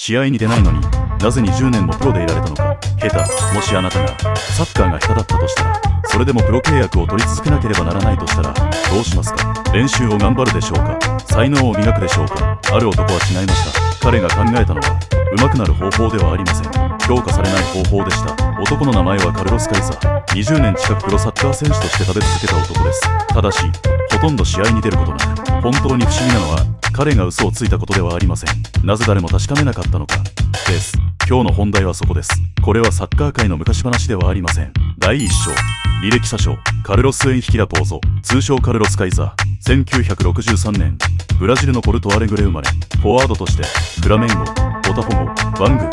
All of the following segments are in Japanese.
試合に出ないのになぜ20年もプロでいられたのか。下手。もしあなたがサッカーが下手だったとしたら、それでもプロ契約を取り続けなければならないとしたらどうしますか。練習を頑張るでしょうか、才能を磨くでしょうか。ある男は違いました。彼が考えたのは上手くなる方法ではありません。評価されない方法でした。男の名前はカルロス・カイザー。20年近くプロサッカー選手として食べ続けた男です。ただしほとんど試合に出ることなく、本当に不思議なのは彼が嘘をついたことではありません。なぜ誰も確かめなかったのかです。今日の本題はそこです。これはサッカー界の昔話ではありません。第1章、履歴詐称カルロス・エンヒキラポーゾ、通称カルロス・カイザー。1963年ブラジルのポルトアレグレ生まれ、フォワードとしてフラメンゴ、ボタフォゴ、バング、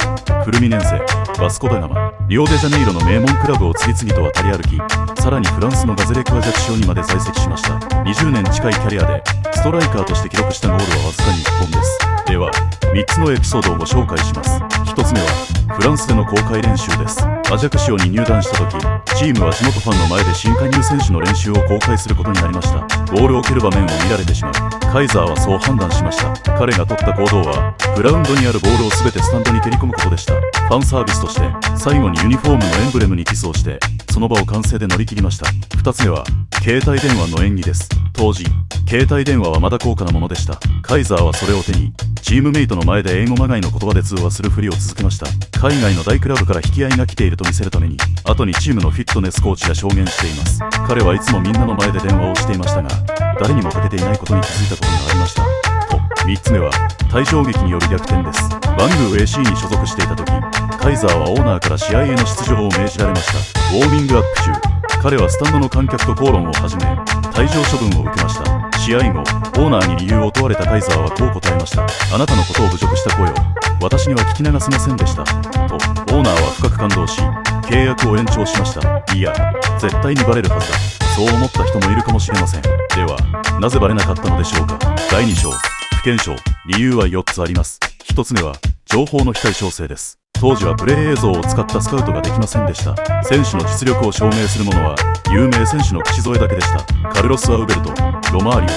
フルミネンセ、バスコダガマ、リオデジャネイロの名門クラブを次々と渡り歩き、さらにフランスのガゼレクアジャクシオにまで在籍しました。20年近いキャリアでストライカーとして記録したゴールはわずかに1本です。では3つのエピソードをご紹介します。1つ目はフランスでの公開練習です。アジャクシオに入団した時、チームは地元ファンの前で新加入選手の練習を公開することになりました。ボールを蹴る場面を見られてしまう。カイザーはそう判断しました。彼が取った行動はグラウンドにあるボールを全てスタンドに蹴り込むことでした。ファンサービスとして最後にユニフォームのエンブレムにキスをしてその場を歓声で乗り切りました。2つ目は携帯電話の演技です。当時携帯電話はまだ高価なものでした。カイザーはそれを手にチームメイトの前で英語まがいの言葉で通話するふりを続けました。海外の大クラブから引き合いが来ていると見せるために、後にチームのフィットネスコーチが証言しています。彼はいつもみんなの前で電話をしていましたが、誰にもかけていないことに気づいたことがありました。と、3つ目は退場劇による逆転です。バングー AC に所属していた時、カイザーはオーナーから試合への出場を命じられました。ウォーミングアップ中、彼はスタンドの観客と口論を始め、退場処分を受けました。試合後、オーナーに理由を問われたカイザーはこう答えました。あなたのことを侮辱した声を私には聞き流せませんでした。と、オーナーは深く感動し、契約を延長しました。いや、絶対にバレるはずだ。そう思った人もいるかもしれません。では、なぜバレなかったのでしょうか。第2章、不検証。理由は4つあります。1つ目は、情報の非対称性です。当時はプレー映像を使ったスカウトができませんでした。選手の実力を証明するものは有名選手の口添えだけでした。カルロス・アウベルト、ロマーリ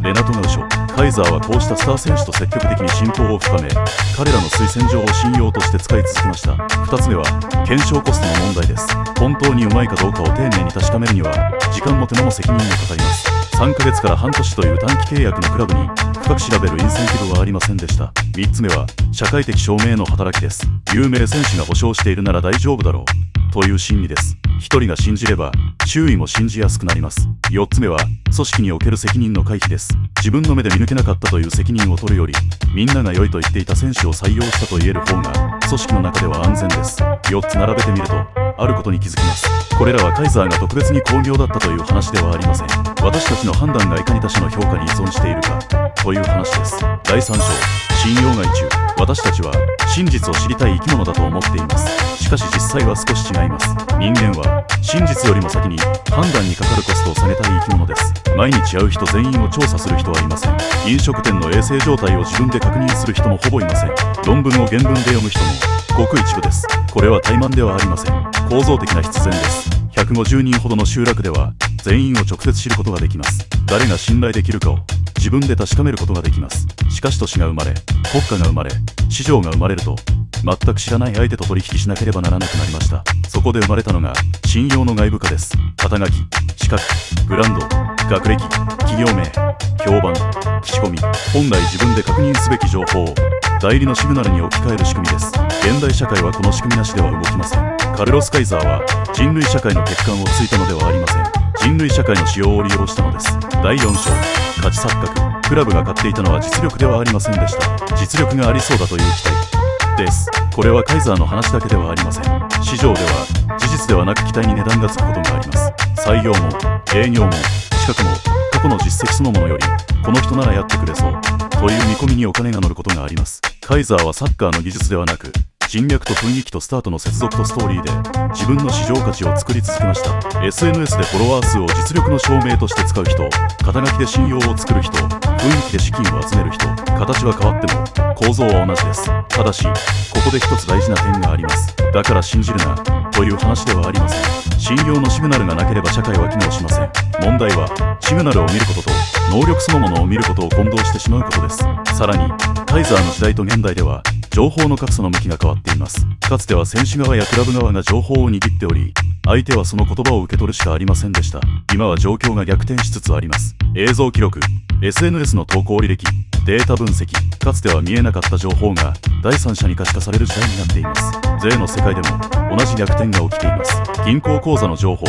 オ、レナト・ガウショ、カイザーはこうしたスター選手と積極的に親交を深め、彼らの推薦状を信用として使い続けました。2つ目は検証コストの問題です。本当にうまいかどうかを丁寧に確かめるには時間も手間も責任もかかります。3ヶ月から半年という短期契約のクラブに深く調べるインセンティブはありませんでした。3つ目は社会的証明の働きです。有名選手が保証しているなら大丈夫だろうという心理です。一人が信じれば周囲も信じやすくなります。4つ目は組織における責任の回避です。自分の目で見抜けなかったという責任を取るより、みんなが良いと言っていた選手を採用したと言える方が組織の中では安全です。4つ並べてみるとあることに気づきます。これらはカイザーが特別に巧妙だったという話ではありません。私たちの判断がいかに他者の評価に依存しているかという話です。第3章、信用害虫。私たちは真実を知りたい生き物だと思っています。しかし実際は少し違います。人間は真実よりも先に判断にかかるコストを下げたい生き物です。毎日会う人全員を調査する人はいません。飲食店の衛生状態を自分で確認する人もほぼいません。論文を原文で読む人もごく一部です。これは怠慢ではありません。構造的な必然です。150人ほどの集落では全員を直接知ることができます。誰が信頼できるかを自分で確かめることができます。しかし都市が生まれ、国家が生まれ、市場が生まれると全く知らない相手と取引しなければならなくなりました。そこで生まれたのが信用の外部化です。肩書き、資格、ブランド、学歴、企業名、評判、口コミ、本来自分で確認すべき情報を代理のシグナルに置き換える仕組みです。現代社会はこの仕組みなしでは動きません。カルロス・カイザーは人類社会の欠陥をついたのではありません。人類社会の仕様を利用したのです。第4章、価値錯覚。クラブが買っていたのは実力ではありませんでした。実力がありそうだという期待です。これはカイザーの話だけではありません。市場では事実ではなく期待に値段がつくことがあります。採用も営業も資格も過去の実績そのものよりこの人ならやってくれそうという見込みにお金が乗ることがあります。カイザーはサッカーの技術ではなく人脈と雰囲気とスタートの接続とストーリーで自分の市場価値を作り続けました。 SNS でフォロワー数を実力の証明として使う人、肩書きで信用を作る人、雰囲気で資金を集める人、形は変わっても構造は同じです。ただしここで一つ大事な点があります。だから信じるなという話ではありません。信用のシグナルがなければ社会は機能しません。問題はシグナルを見ることと能力そのものを見ることを混同してしまうことです。さらにカイザーの時代と現代では情報の格差の向きが変わっています。かつては選手側やクラブ側が情報を握っており、相手はその言葉を受け取るしかありませんでした。今は状況が逆転しつつあります。映像記録、SNS の投稿履歴、データ分析、かつては見えなかった情報が第三者に可視化される時代になっています。税の世界でも同じ逆転が起きています。銀行口座の情報、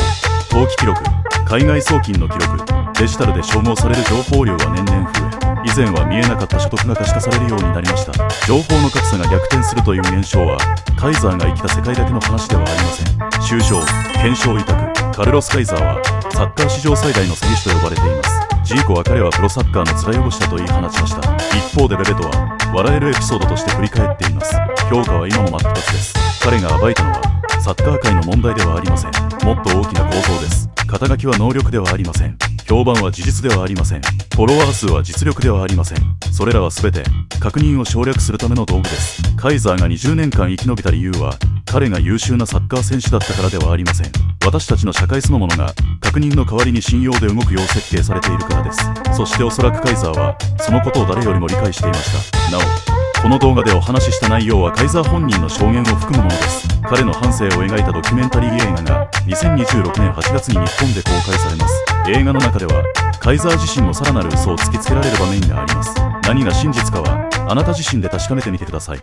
登記記録、海外送金の記録、デジタルで照合される情報量は年々増え、以前は見えなかった所得が可視化されるようになりました。情報の格差が逆転するという現象はカイザーが生きた世界だけの話ではありません。首相、検証委託、カルロス・カイザーはサッカー史上最大の詐欺師と呼ばれています。ジーコは彼はプロサッカーの面汚しだと言い放ちました。一方でベベトは笑えるエピソードとして振り返っています。評価は今も真っ二つです。彼が暴いたのはサッカー界の問題ではありません。もっと大きな構造です。肩書きは能力ではありません。評判は事実ではありません。フォロワー数は実力ではありません。それらは全て確認を省略するための道具です。カイザーが20年間生き延びた理由は彼が優秀なサッカー選手だったからではありません。私たちの社会そのものが確認の代わりに信用で動くよう設計されているからです。そしておそらくカイザーはそのことを誰よりも理解していました。なお、この動画でお話しした内容はカイザー本人の証言を含むものです。彼の半生を描いたドキュメンタリー映画が2026年8月に日本で公開されます。映画の中ではカイザー自身のさらなる嘘を突きつけられる場面があります。何が真実かはあなた自身で確かめてみてください。